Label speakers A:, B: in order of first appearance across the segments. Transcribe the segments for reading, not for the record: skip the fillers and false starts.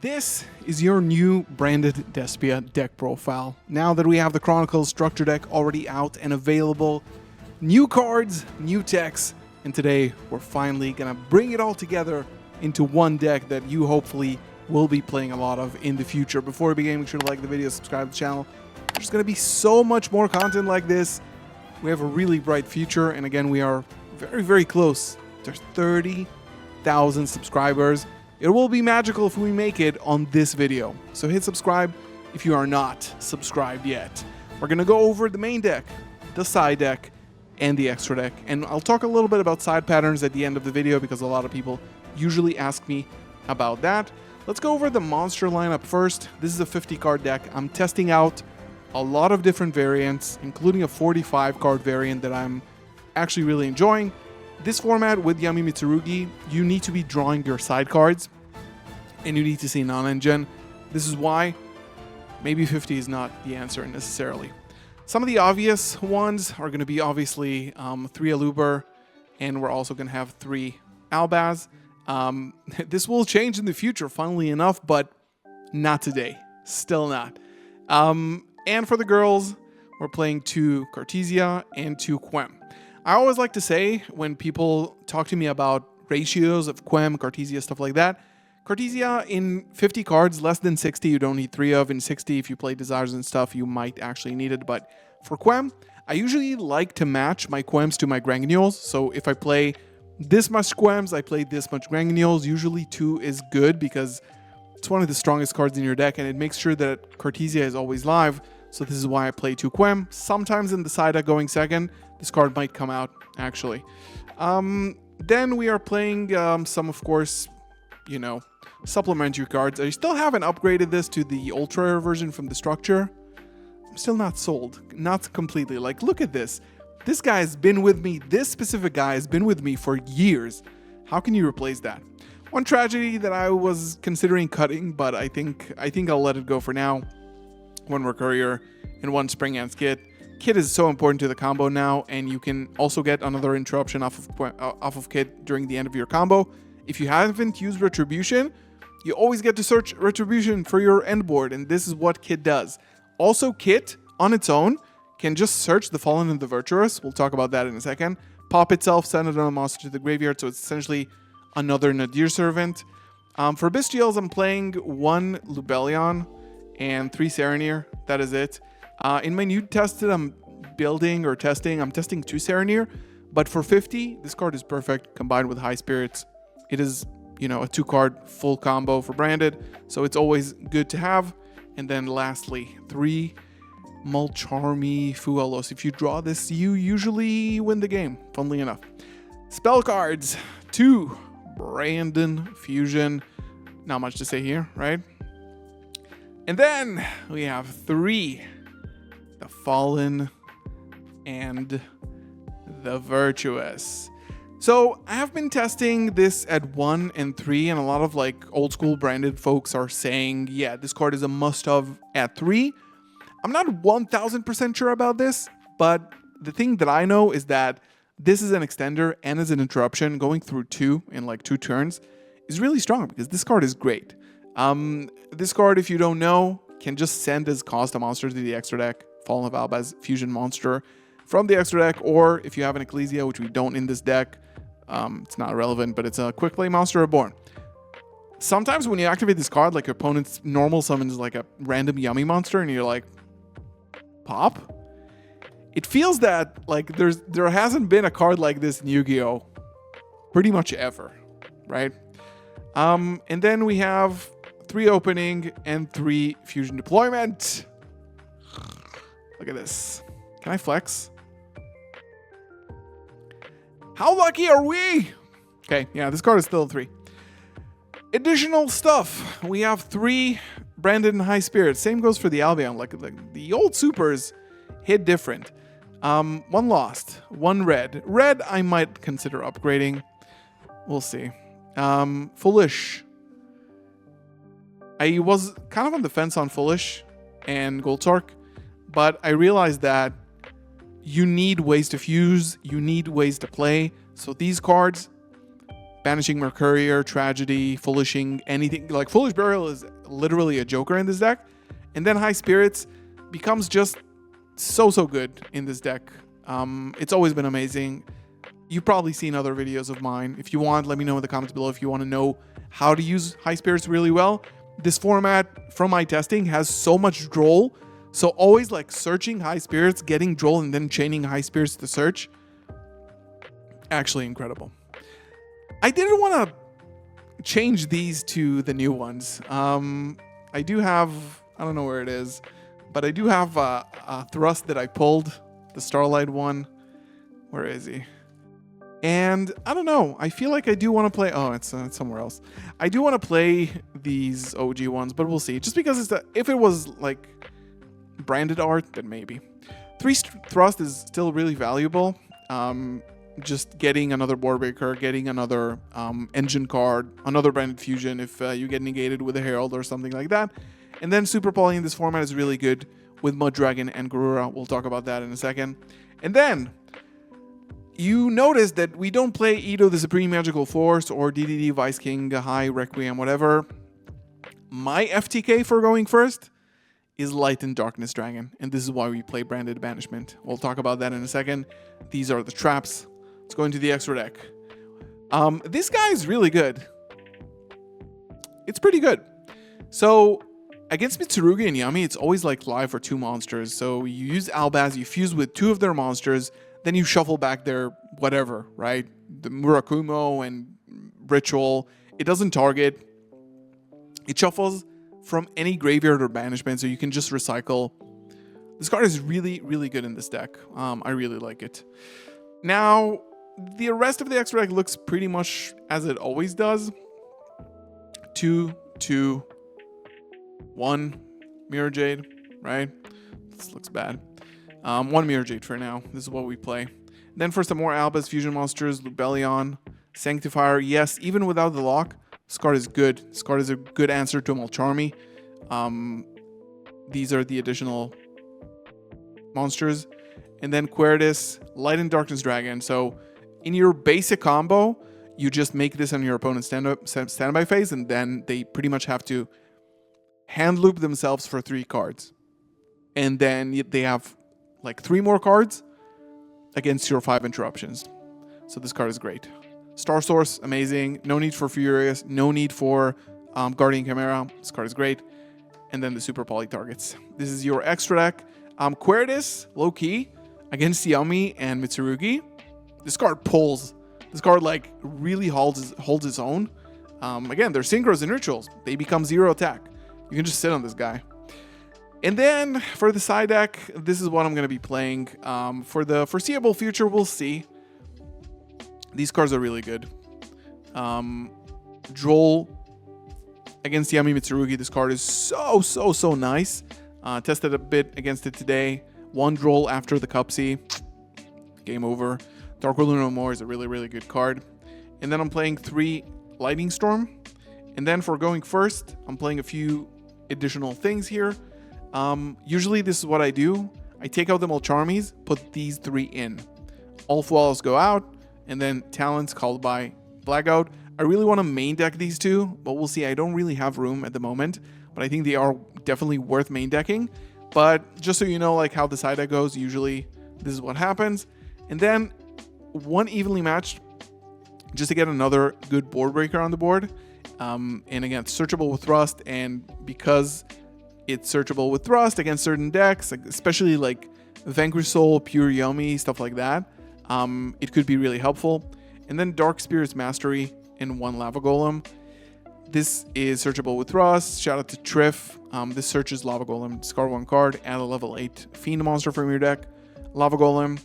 A: This is your new branded Despia deck profile. Now that we have the Chronicles structure deck already out and available, new cards, new techs, and today we're finally gonna bring it all together into one deck that you hopefully will be playing a lot of in the future. Before we begin, make sure to like the video, subscribe to the channel. There's gonna be so much more content like this. We have a really bright future, and again, we are very, very close. There's 30,000 subscribers. It will be magical if we make it on this video. So hit subscribe if you are not subscribed yet. We're gonna go over the main deck, the side deck, and the extra deck. And I'll talk a little bit about side patterns at the end of the video because a lot of people usually ask me about that. Let's go over the monster lineup first. This is a 50 card deck. I'm testing out a lot of different variants, including a 45 card variant that I'm actually really enjoying. This format with Yami Mitsurugi, you need to be drawing your side cards and you need to see non-engine. This is why maybe 50 is not the answer necessarily. Some of the obvious ones are going to be obviously 3 Aluber, and we're also going to have 3 Albaz. This will change in the future, funnily enough, but not today. Still not. And for the girls, we're playing 2 Cartesia and 2 Quem. I always like to say when people talk to me about ratios of Quem, Cartesia, stuff like that, Cartesia in 50 cards, less than 60, you don't need 3 of. In 60, if you play Desires and stuff, you might actually need it. But for Quem, I usually like to match my Quems to my Granules. So if I play this much Quems, I play this much Granules. Usually 2 is good because it's one of the strongest cards in your deck, and it makes sure that Cartesia is always live. So this is why I play 2 Quem. Sometimes in the side deck going second, this card might come out, actually. Then we are playing some, of course, you know, supplementary cards. I still haven't upgraded this to the ultra rare version from the structure. I'm still not sold. Not completely. Like, look at this. This guy has been with me. This specific guy has been with me for years. How can you replace that? One tragedy that I was considering cutting, but I think I'll let it go for now. 1 Mercourier and 1 Spring Ant Kit. Kit is so important to the combo now, and you can also get another interruption off of Kit during the end of your combo. If you haven't used Retribution, you always get to search Retribution for your end board, and this is what Kit does. Also, Kit, on its own, can just search the Fallen and the Virtuous. We'll talk about that in a second. Pop itself, send it on a monster to the graveyard, so it's essentially another Nadir Servant. For Bestials, I'm playing 1 Lubellion and 3 Serenir. That is it. In my new tested, I'm testing 2 Serenir, but for 50, this card is perfect combined with High Spirits. It is, you know, a 2-card full combo for branded, so it's always good to have. And then lastly, 3 Mulcharmy Fuelos. If you draw this, you usually win the game, funnily enough. Spell cards, 2 Brandon Fusion. Not much to say here, right? And then we have 3 the Fallen and the Virtuous. So I have been testing this at 1 and 3, and a lot of like old school branded folks are saying, yeah, this card is a must-have at 3. I'm not 1000% sure about this, but the thing that I know is that this is an extender and as an interruption. Going through 2 in like 2 turns is really strong because this card is great. This card, if you don't know, can just send as cost a monster to the extra deck, Fallen of Albaz Fusion Monster from the extra deck, or if you have an Ecclesia, which we don't in this deck, it's not relevant, but it's a quick play monster reborn. Sometimes when you activate this card, like your opponent's normal summons like a random Yummy monster, and you're like, pop? It feels that like there hasn't been a card like this in Yu-Gi-Oh! Pretty much ever, right? And then we have 3 opening and 3 fusion deployment. Look at this. Can I flex? How lucky are we? Okay, yeah, this card is still a 3. Additional stuff. We have 3 Branded and High Spirits. Same goes for the Albion. Like the old supers hit different. 1 lost, 1 red. Red I might consider upgrading. We'll see. Foolish. I was kind of on the fence on Foolish and Goldsark, but I realized that you need ways to fuse, you need ways to play. So these cards, Banishing Mercourier, Tragedy, Foolishing, anything like Foolish Burial is literally a joker in this deck. And then High Spirits becomes just so good in this deck. It's always been amazing. You've probably seen other videos of mine. If you want, let me know in the comments below if you want to know how to use High Spirits really well. This format, from my testing, has so much droll. So always like searching High Spirits, getting droll, and then chaining High Spirits to search. Actually incredible. I didn't want to change these to the new ones. I do have, I don't know where it is, but I do have a thrust that I pulled, the Starlight one. Where is he? And I don't know. I feel like I do want to play. Oh, it's somewhere else. I do want to play these OG ones, but we'll see. Just because if it was like branded art, then maybe. 3 thrust is still really valuable. Just getting another board breaker, getting another engine card, another branded fusion if you get negated with a Herald or something like that. And then Super Poly in this format is really good with Mud Dragon and Garura. We'll talk about that in a second. And then you notice that we don't play Ito the Supreme Magical Force or DDD Vice King, High, Requiem, whatever. My FTK for going first is Light and Darkness Dragon, and this is why we play Branded Banishment. We'll talk about that in a second. These are the traps. Let's go into the extra deck. This guy is really good. It's pretty good. So against Mitsurugi and Yami, it's always like live for 2 monsters. So you use Albaz, you fuse with 2 of their monsters, then you shuffle back their whatever, right? The Murakumo and Ritual. It doesn't target. It shuffles from any graveyard or banishment, so you can just recycle. This card is really good in this deck. I really like it. Now, the rest of the extra deck looks pretty much as it always does. 2, 2, 1 Mirror Jade, right? This looks bad. 1 Mirror Jade for now. This is what we play. Then for some more Albaz fusion monsters, Lubellion, Sanctifier. Yes, even without the lock, this card is good. This card is a good answer to Malcharmi. These are the additional monsters. And then Quertus, Light and Darkness Dragon. So in your basic combo, you just make this on your opponent's standby phase, and then they pretty much have to hand loop themselves for 3 cards. And then they have like 3 more cards against your 5 interruptions. So this card is great. Star Source, amazing. No need for Furious. No need for Guardian Chimera. This card is great. And then the Super Poly targets. This is your extra deck. Quertus, low-key, against Yami and Mitsurugi. This card pulls. This card like really holds its own. Again, they're synchros and rituals. They become 0 attack. You can just sit on this guy. And then for the side deck, this is what I'm going to be playing. For the foreseeable future, we'll see. These cards are really good. Droll against Yami Mitsurugi. This card is so nice. Tested a bit against it today. 1 Droll after the Cupsy. Game over. Dark World No More is a really good card. And then I'm playing 3 Lightning Storm. And then for going first, I'm playing a few additional things here. Usually this is what I do. I take out the Malcharmies, put these 3 in. All Flawless go out, and then Talents called by Blackout. I really want to main deck these 2, but we'll see. I don't really have room at the moment, but I think they are definitely worth main decking. But just so you know like how the side deck goes, usually this is what happens. And then 1 evenly matched just to get another good board breaker on the board. And again, it's searchable with Thrust, and because it's searchable with Thrust against certain decks, like especially like Vanquish Soul, Pure Yomi, stuff like that, it could be really helpful. And then Dark Spirit's Mastery in 1 Lava Golem. This is searchable with Thrust. Shout out to Triff. This searches Lava Golem. Discard 1 card, add a level 8 Fiend monster from your deck. Lava Golem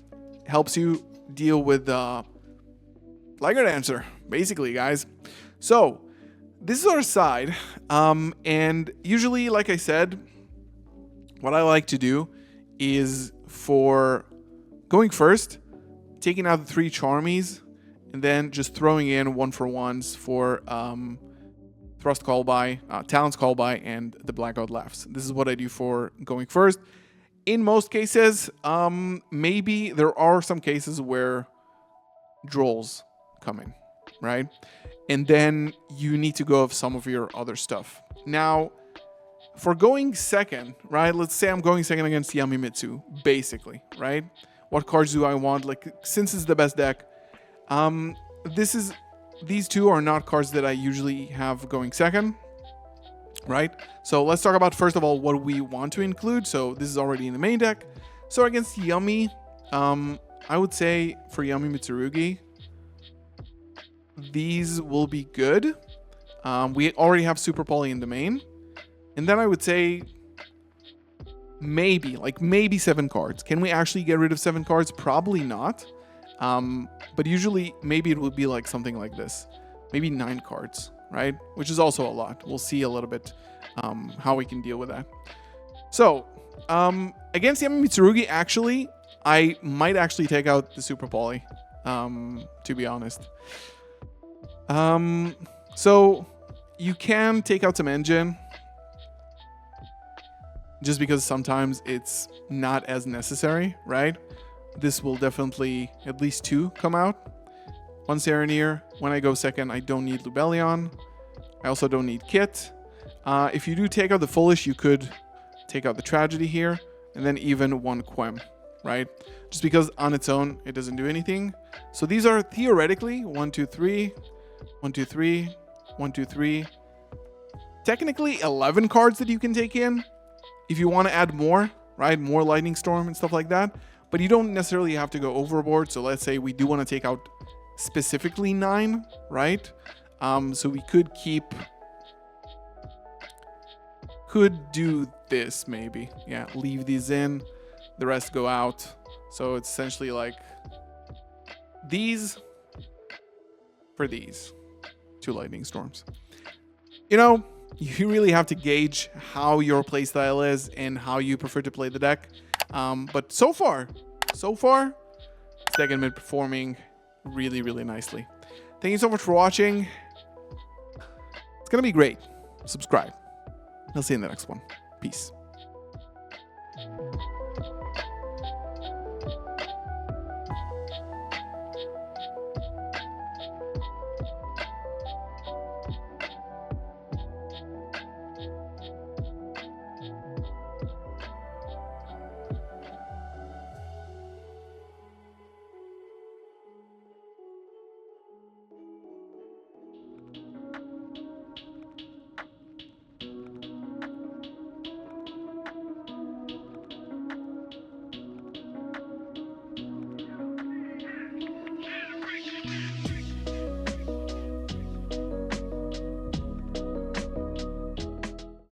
A: helps you deal with Liger Dancer, basically, guys. So this is our side, and usually, like I said, what I like to do is for going first, taking out the 3 Charmies, and then just throwing in 1-for-1s for Thrust Call By, Talents Call By, and the Blackout Laughs. This is what I do for going first. In most cases, maybe there are some cases where Drolls come in, right? And then you need to go of some of your other stuff. Now, for going second, right? Let's say I'm going second against Yamimitsu, basically, right? What cards do I want? Like, since it's the best deck, these two are not cards that I usually have going second, right? So let's talk about, first of all, what we want to include. So this is already in the main deck. So against Yami, I would say for Yami Mitsurugi, these will be good. We already have Super Poly in the main. And then I would say maybe 7 cards. Can we actually get rid of 7 cards? Probably not. But usually maybe it would be like something like this. Maybe 9 cards, right? Which is also a lot. We'll see a little bit how we can deal with that. So against Yami Mitsurugi, actually, I might actually take out the Super Poly, to be honest. So you can take out some engine, just because sometimes it's not as necessary, right? This will definitely at least 2 come out. 1 Serenir. When I go second, I don't need Lubellion. I also don't need Kit. If you do take out the Foolish, you could take out the Tragedy here, and then even 1 Quem, right? Just because on its own, it doesn't do anything. So these are theoretically 1, 2, 3, 1, 2, 3, 1, 2, 3. Technically 11 cards that you can take in if you want to add more, right? More Lightning Storm and stuff like that. But you don't necessarily have to go overboard. So let's say we do want to take out specifically 9, right? So we could do this maybe. Yeah, leave these in, the rest go out. So it's essentially like these for these 2 Lightning Storms. You know, you really have to gauge how your playstyle is and how you prefer to play the deck. But so far, this deck has been performing really, really nicely. Thank you so much for watching. It's going to be great. Subscribe. I'll see you in the next one. Peace.